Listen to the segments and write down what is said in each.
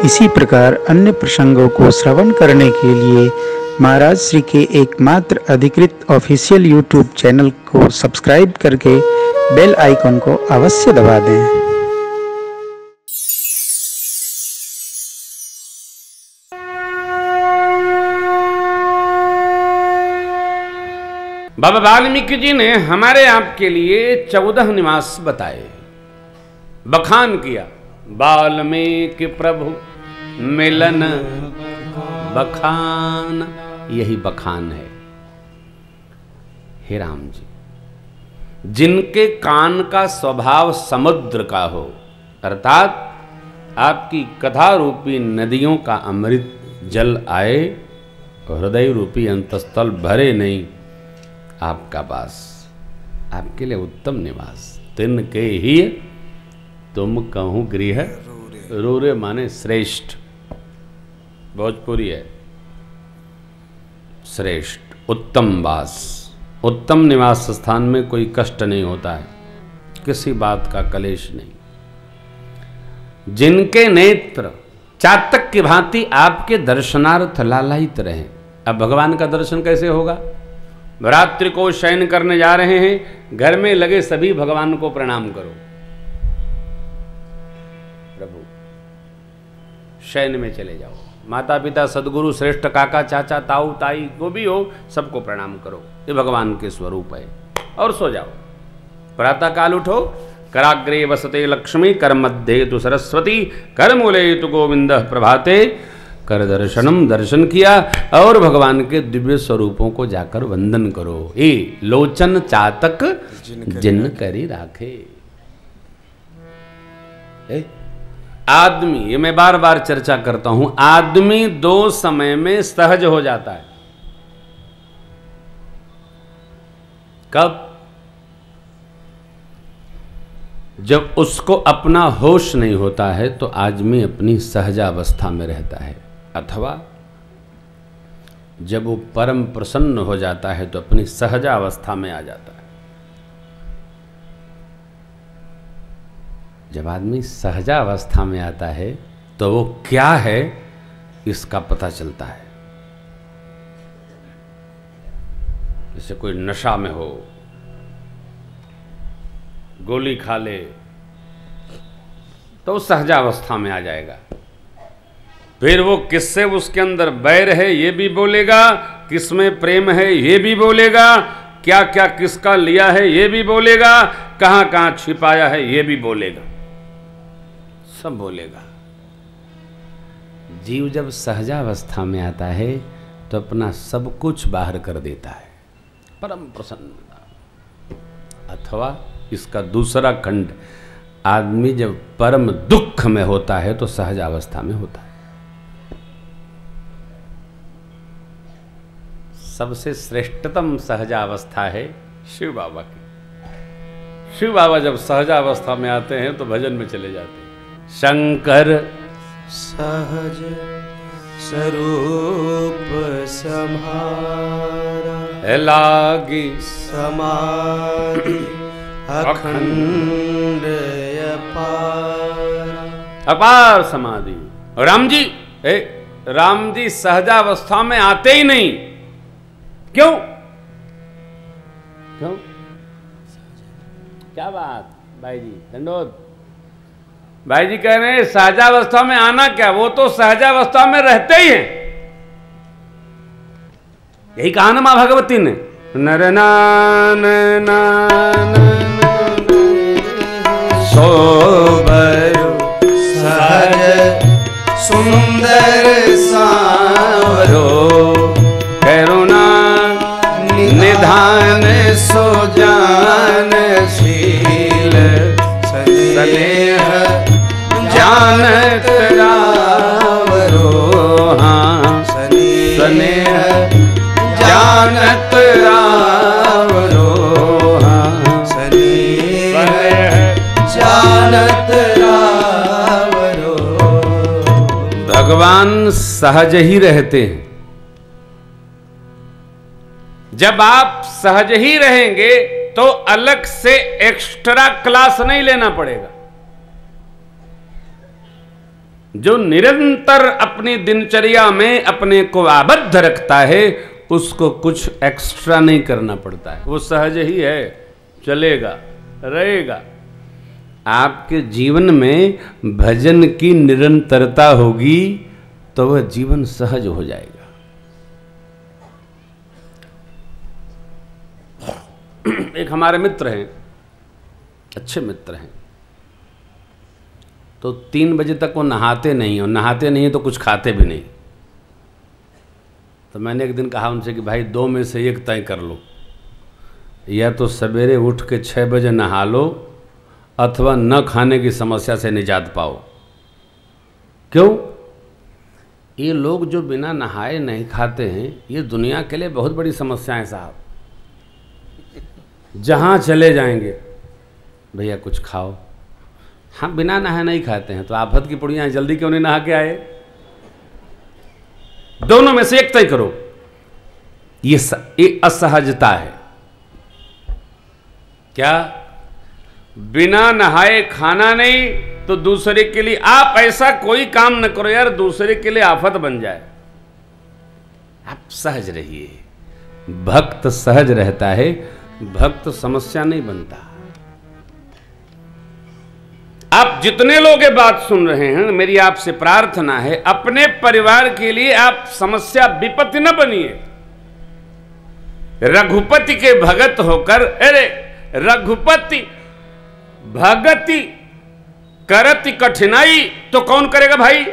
इसी प्रकार अन्य प्रसंगों को श्रवण करने के लिए महाराज श्री के एकमात्र अधिकृत ऑफिशियल यूट्यूब चैनल को सब्सक्राइब करके बेल आइकन को अवश्य दबा दें। बाबा वाल्मीकि जी ने हमारे आपके लिए 14 निवास बताए, बखान किया। वाल्मीकि प्रभु मिलन बखान, यही बखान है। हे राम जी, जिनके कान का स्वभाव समुद्र का हो, अर्थात आपकी कथा रूपी नदियों का अमृत जल आए, हृदय रूपी अंतस्थल भरे नहीं, आपका वास, आपके लिए उत्तम निवास। तिनके ही तुम कहूँ गृह रूरे, माने श्रेष्ठ, भोजपुरी है, श्रेष्ठ उत्तम वास। उत्तम निवास स्थान में कोई कष्ट नहीं होता है, किसी बात का कलेश नहीं। जिनके नेत्र चातक की भांति आपके दर्शनार्थ लालायित रहे। अब भगवान का दर्शन कैसे होगा? रात्रि को शयन करने जा रहे हैं, घर में लगे सभी भगवान को प्रणाम करो। प्रभु शयन में चले जाओ, माता पिता सदगुरु श्रेष्ठ काका चाचा ताऊ ताई को भी हो, सबको प्रणाम करो, ये भगवान के स्वरूप है। और सो जाओ। प्रातः काल उठो, कराग्रे वसते लक्ष्मी, कर मध्ये तु सरस्वती, कर मूले तु गोविंद प्रभाते, कर दर्शनम, दर्शन किया और भगवान के दिव्य स्वरूपों को जाकर वंदन करो। ए लोचन चातक जिन करी राखे। आदमी, ये मैं बार बार चर्चा करता हूं, आदमी दो समय में सहज हो जाता है। कब? जब उसको अपना होश नहीं होता है तो आदमी अपनी सहजावस्था में रहता है, अथवा जब वो परम प्रसन्न हो जाता है तो अपनी सहजावस्था में आ जाता है। जब आदमी सहजावस्था में आता है तो वो क्या है इसका पता चलता है। जैसे कोई नशा में हो, गोली खा ले तो सहजावस्था में आ जाएगा। फिर वो किससे उसके अंदर बैर है ये भी बोलेगा, किसमें प्रेम है ये भी बोलेगा, क्या क्या किसका लिया है ये भी बोलेगा, कहां कहां छिपाया है ये भी बोलेगा, सब बोलेगा। जीव जब सहजावस्था में आता है तो अपना सब कुछ बाहर कर देता है, परम प्रसन्नता। अथवा इसका दूसरा खंड, आदमी जब परम दुख में होता है तो सहजावस्था में होता है। सबसे श्रेष्ठतम सहजावस्था है शिव बाबा की। शिव बाबा जब सहजावस्था में आते हैं तो भजन में चले जाते हैं। शंकर सहज स्वरूप सम्हारा, लागी समाधि अखंड अपार। अपार समाधि। राम जी, राम जी सहजावस्था में आते ही नहीं। क्यों? क्यों? क्या बात भाई जी? दंडोत भाई जी कह रहे हैं सहजावस्था में आना क्या, वो तो सहजावस्था में रहते ही हैं। यही कहा ना मां भगवती ने, नर नान नान सोबरु सहज सुंदर सांवरो, करुणा निधान सो जान शील, स्नेह जानत रावरो। हाँ, स्नेह जानत रावरो। हाँ, स्नेह जानत रावरो। भगवान सहज ही रहते हैं। जब आप सहज ही रहेंगे तो अलग से एक्स्ट्रा क्लास नहीं लेना पड़ेगा। जो निरंतर अपनी दिनचर्या में अपने को आबद्ध रखता है उसको कुछ एक्स्ट्रा नहीं करना पड़ता है, वो सहज ही है, चलेगा, रहेगा। आपके जीवन में भजन की निरंतरता होगी तो वह जीवन सहज हो जाएगा। एक हमारे मित्र हैं, अच्छे मित्र हैं, तो 3 बजे तक वो नहाते नहीं, और नहाते नहीं तो कुछ खाते भी नहीं। तो मैंने एक दिन कहा उनसे कि भाई 2 में से एक तय कर लो, या तो सवेरे उठ के 6 बजे नहा लो अथवा न खाने की समस्या से निजात पाओ। क्यों? ये लोग जो बिना नहाए नहीं खाते हैं, ये दुनिया के लिए बहुत बड़ी समस्या है साहब। जहाँ चले जाएंगे भैया कुछ खाओ, हाँ बिना नहाए नहीं खाते हैं, तो आफत की पुड़ियाँ जल्दी क्यों नहीं नहा के आए? दोनों में से एक तय करो। ये असहजता है। क्या? बिना नहाए खाना नहीं तो दूसरे के लिए आप ऐसा कोई काम न करो यार दूसरे के लिए आफत बन जाए। आप सहज रहिए। भक्त सहज रहता है, भक्त समस्या नहीं बनता। आप जितने लोग ये बात सुन रहे हैं, मेरी आपसे प्रार्थना है अपने परिवार के लिए आप समस्या विपत्ति न बनिए। रघुपति के भगत होकर, अरे रघुपति भगति करति कठिनाई तो कौन करेगा भाई?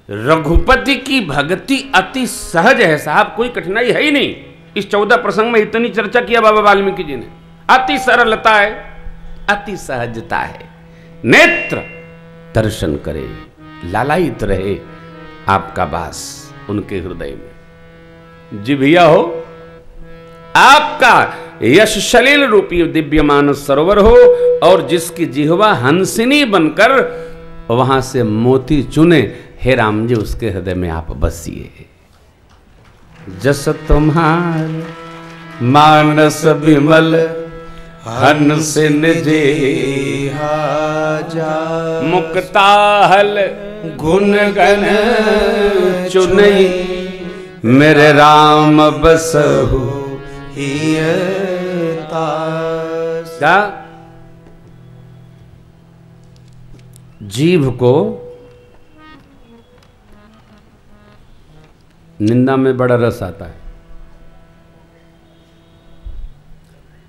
रघुपति की भक्ति अति सहज है साहब, कोई कठिनाई है ही नहीं। इस 14 प्रसंग में इतनी चर्चा किया बाबा वाल्मीकि जी ने। अति सरलता है, अति सहजता है। नेत्र दर्शन करे, लालायित रहे आपका वास उनके हृदय में। जिभिया हो आपका यश सलिल रूपी दिव्यमान सरोवर हो, और जिसकी जिह्वा हंसिनी बनकर वहां से मोती चुने, हे राम जी उसके हृदय में आप बसिए। जस तुम्हार मानस विमल हंस निजे मुक्ताहल गुण गण चुनई, मेरे राम बसहु क्या? जीभ को निंदा में बड़ा रस आता है,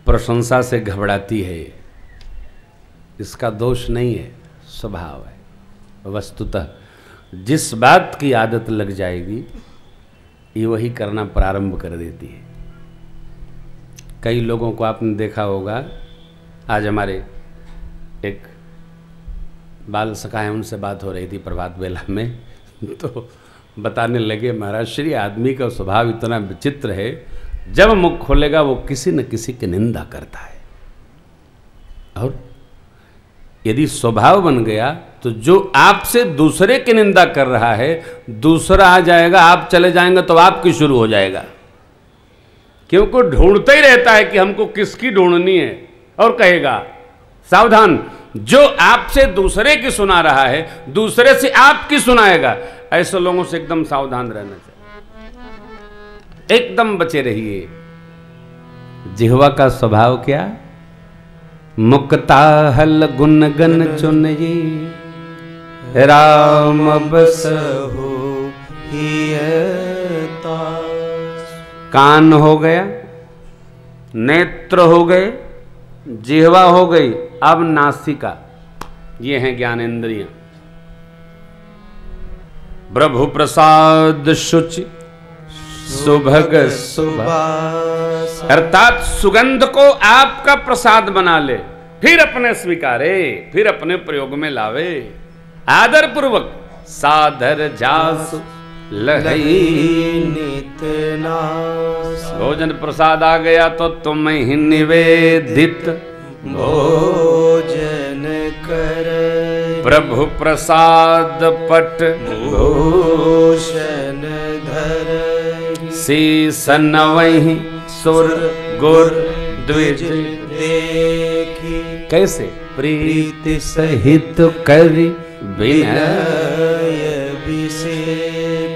प्रशंसा से घबराती है। इसका दोष नहीं है, स्वभाव है। वस्तुतः जिस बात की आदत लग जाएगी ये वही करना प्रारंभ कर देती है। कई लोगों को आपने देखा होगा, आज हमारे एक बाल सखा हैं, उनसे बात हो रही थी प्रभात बेला में, तो बताने लगे महाराज श्री आदमी का स्वभाव इतना विचित्र है, जब मुख खोलेगा वो किसी न किसी की निंदा करता है। और यदि स्वभाव बन गया तो जो आपसे दूसरे की निंदा कर रहा है, दूसरा आ जाएगा, आप चले जाएंगे तो आपकी शुरू हो जाएगा। क्योंकि ढूंढता ही रहता है कि हमको किसकी ढूंढनी है, और कहेगा सावधान, जो आपसे दूसरे की सुना रहा है दूसरे से आपकी सुनाएगा। ऐसे लोगों से एकदम सावधान रहना चाहिए, एकदम बचे रहिए। जिह्वा का स्वभाव क्या? मुक्ता हल गुण गन चुनई, राम बसहु कान हो गया, नेत्र हो गए, जिह्वा हो गई, अब नासिका। ये हैं ज्ञानेंद्रियां। प्रभु प्रसाद शुचि सुभग सुबास, अर्थात सुगंध को आपका प्रसाद बना ले, फिर अपने स्वीकारे, फिर अपने प्रयोग में लावे। आदर पूर्वक सादर जासु लहई नितनास, भोजन प्रसाद आ गया तो तुम ही निवेदित भोजन कर, प्रभु प्रसाद पट भूषण धर, शीसन सुर गुर द्विज देखी। कैसे? प्रीति सहित करी विनय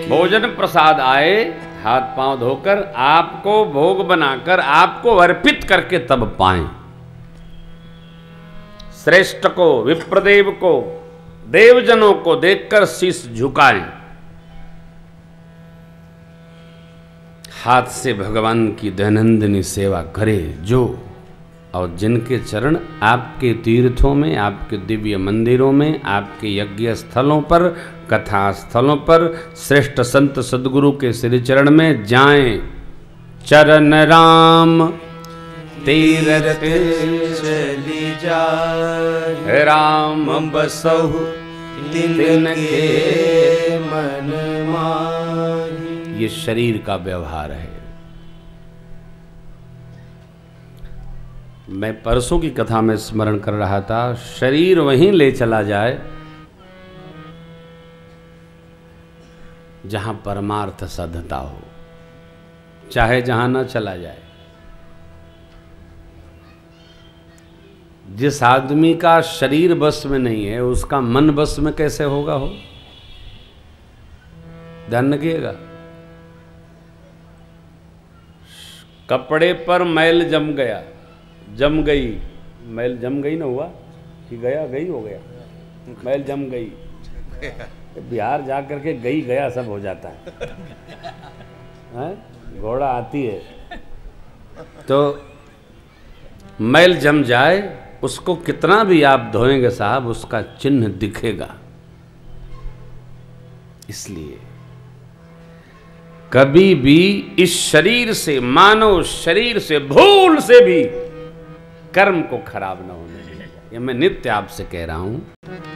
भोजन प्रसाद आए, हाथ पांव धोकर आपको भोग बनाकर आपको अर्पित करके तब पाएं। श्रेष्ठ को, विप्रदेव को, देवजनों को देखकर शीश झुकाएं। हाथ से भगवान की दैनंदिनी सेवा करें जो, और जिनके चरण आपके तीर्थों में, आपके दिव्य मंदिरों में, आपके यज्ञ स्थलों पर, कथा स्थलों पर, श्रेष्ठ संत सद्गुरु के श्री चरण में जाएं। चरण राम तीरथ चली जाए, राम बसहु तिनके मन माही। ये शरीर का व्यवहार है। मैं परसों की कथा में स्मरण कर रहा था, शरीर वहीं ले चला जाए जहां परमार्थ साधता हो, चाहे जहां न चला जाए। जिस आदमी का शरीर बस में नहीं है, उसका मन बस में कैसे होगा हो? ध्यान रखिएगा। कपड़े पर मैल जम गया, जम गई, मैल जम गई ना हुआ कि गया गई हो गया, मैल जम गई। बिहार जा करके गई गया सब हो जाता है, घोड़ा आती है तो मैल जम जाए, उसको कितना भी आप धोएंगे साहब, उसका चिन्ह दिखेगा। इसलिए कभी भी इस शरीर से, मानव शरीर से भूल से भी कर्म को खराब न होने दें। ये मैं नित्य आपसे कह रहा हूं।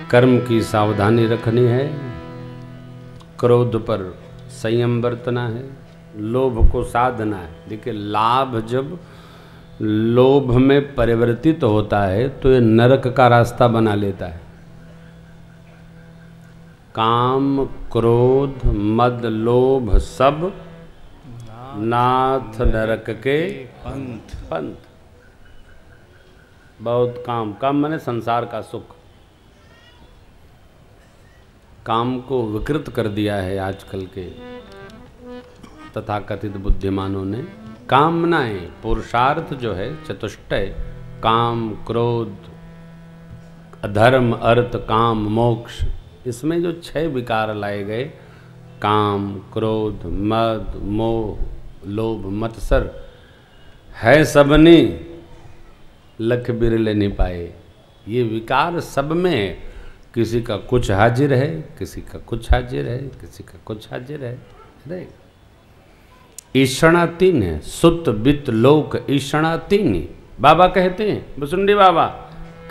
कर्म की सावधानी रखनी है, क्रोध पर संयम बरतना है, लोभ को साधना है। देखिए, लाभ जब लोभ में परिवर्तित होता है तो ये नरक का रास्ता बना लेता है। काम, क्रोध, मद, लोभ सब नाथ नरक के पंथ। बहुत काम माने संसार का सुख। काम को विकृत कर दिया है आजकल के तथाकथित बुद्धिमानों ने। कामनाएं, पुरुषार्थ जो है चतुष्टय, काम, क्रोध, अधर्म, अर्थ, काम, मोक्ष, इसमें जो 6 विकार लाए गए, काम, क्रोध, मद, मोह, लोभ, मत्सर, है सबने लख बिरले नहीं पाए। ये विकार सब में है। किसी का कुछ हाजिर है, किसी का कुछ हाजिर है, किसी का कुछ हाजिर है। ईषणा 3 है, सुत बित लोक ईषणा 3। बाबा कहते हैं, बसुंडी बाबा,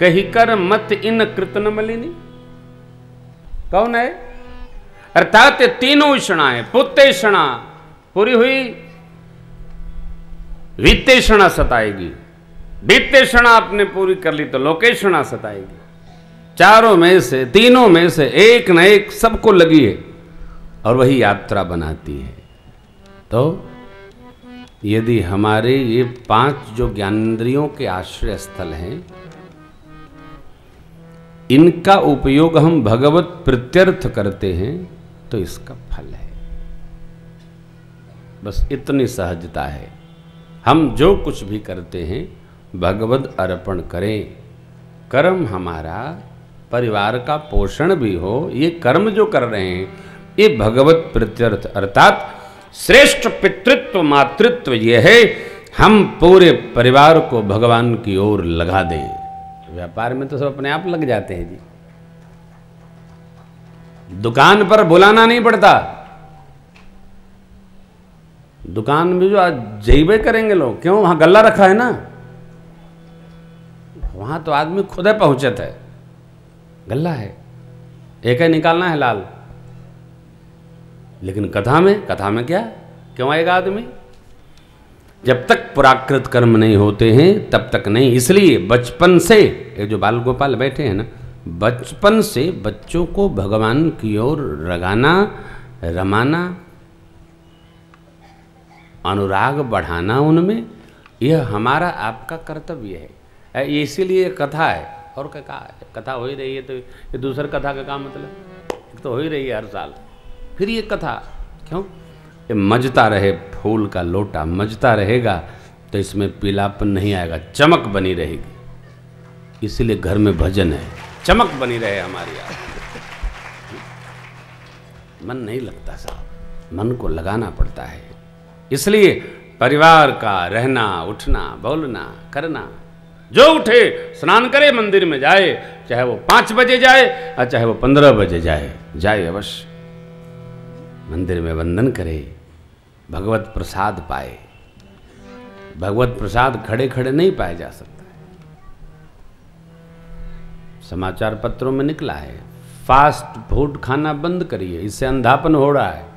कही कर मत इन कृतन मलिनी। कौन है? अर्थात तीनों ईषणा है। पुत्तेषणा पूरी हुई, वित्तेषणा सताएगी, वित्तेषणा आपने पूरी कर ली तो लोकेषणा सताएगी। चारों में से, तीनों में से एक न एक सबको लगी है और वही यात्रा बनाती है। तो यदि हमारे ये 5 जो ज्ञानेंद्रियों के आश्रय स्थल हैं, इनका उपयोग हम भगवत प्रत्यर्थ करते हैं तो इसका फल है। बस इतनी सहजता है। हम जो कुछ भी करते हैं भगवत अर्पण करें। कर्म हमारा परिवार का पोषण भी हो, ये कर्म जो कर रहे हैं ये भगवत प्रत्यर्थ अर्थात श्रेष्ठ पितृत्व मातृत्व ये है, हम पूरे परिवार को भगवान की ओर लगा दें। व्यापार में तो सब अपने आप लग जाते हैं जी, दुकान पर बुलाना नहीं पड़ता। दुकान में जो आज जैबे करेंगे लोग, क्यों? वहां गल्ला रखा है ना, वहां तो आदमी खुद है पहुंचत है, गल्ला है, एक है निकालना है लाल। लेकिन कथा में क्या, क्यों आएगा आदमी? जब तक प्राकृत कर्म नहीं होते हैं तब तक नहीं। इसलिए बचपन से, ये जो बाल गोपाल बैठे हैं ना, बचपन से बच्चों को भगवान की ओर रगाना, रमाना, अनुराग बढ़ाना उनमें, यह हमारा आपका कर्तव्य है। इसीलिए कथा है, और क्या है, कथा हो ही रही है तो ये दूसरी कथा का काम मतलब तो हो ही रही है हर साल, फिर ये कथा क्यों? ये मजता रहे, फूल का लोटा मजता रहेगा तो इसमें पीलापन नहीं आएगा, चमक बनी रहेगी। इसीलिए घर में भजन है, चमक बनी रहे हमारी। मन नहीं लगता साहब, मन को लगाना पड़ता है। इसलिए परिवार का रहना, उठना, बोलना, करना, जो उठे स्नान करे, मंदिर में जाए, चाहे वो 5 बजे जाए और चाहे वो 15 बजे जाए अवश्य मंदिर में वंदन करे, भगवत प्रसाद पाए। भगवत प्रसाद खड़े खड़े नहीं पाया जा सकता। समाचार पत्रों में निकला है, फास्ट फूड खाना बंद करिए, इससे अंधापन हो रहा है।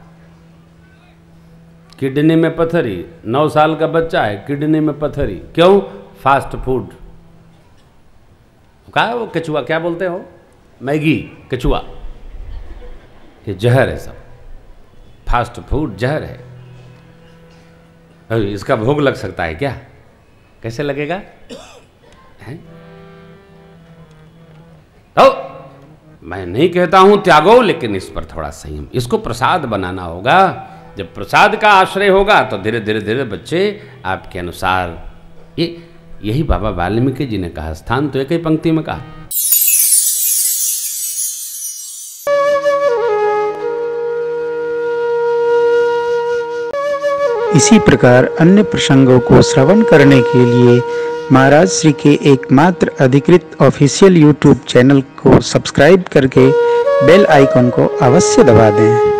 किडनी में पथरी, 9 साल का बच्चा है, किडनी में पथरी, क्यों? Fast food. क्या है वो केचुआ, क्या बोलते हो? मैगी, केचुआ, ये जहर है सब। फास्ट फूड जहर है। अरे इसका भोग लग सकता है क्या? कैसे लगेगा? है? तो मैं नहीं कहता हूं त्यागो, लेकिन इस पर थोड़ा संयम। इसको प्रसाद बनाना होगा। जब प्रसाद का आश्रय होगा तो धीरे धीरे धीरे बच्चे आपके अनुसार, यही बाबा वाल्मीकि जी ने कहा, स्थान तो एक ही पंक्ति में कहा। इसी प्रकार अन्य प्रसंगों को श्रवण करने के लिए महाराज श्री के एकमात्र अधिकृत ऑफिशियल यूट्यूब चैनल को सब्सक्राइब करके बेल आइकन को अवश्य दबा दें।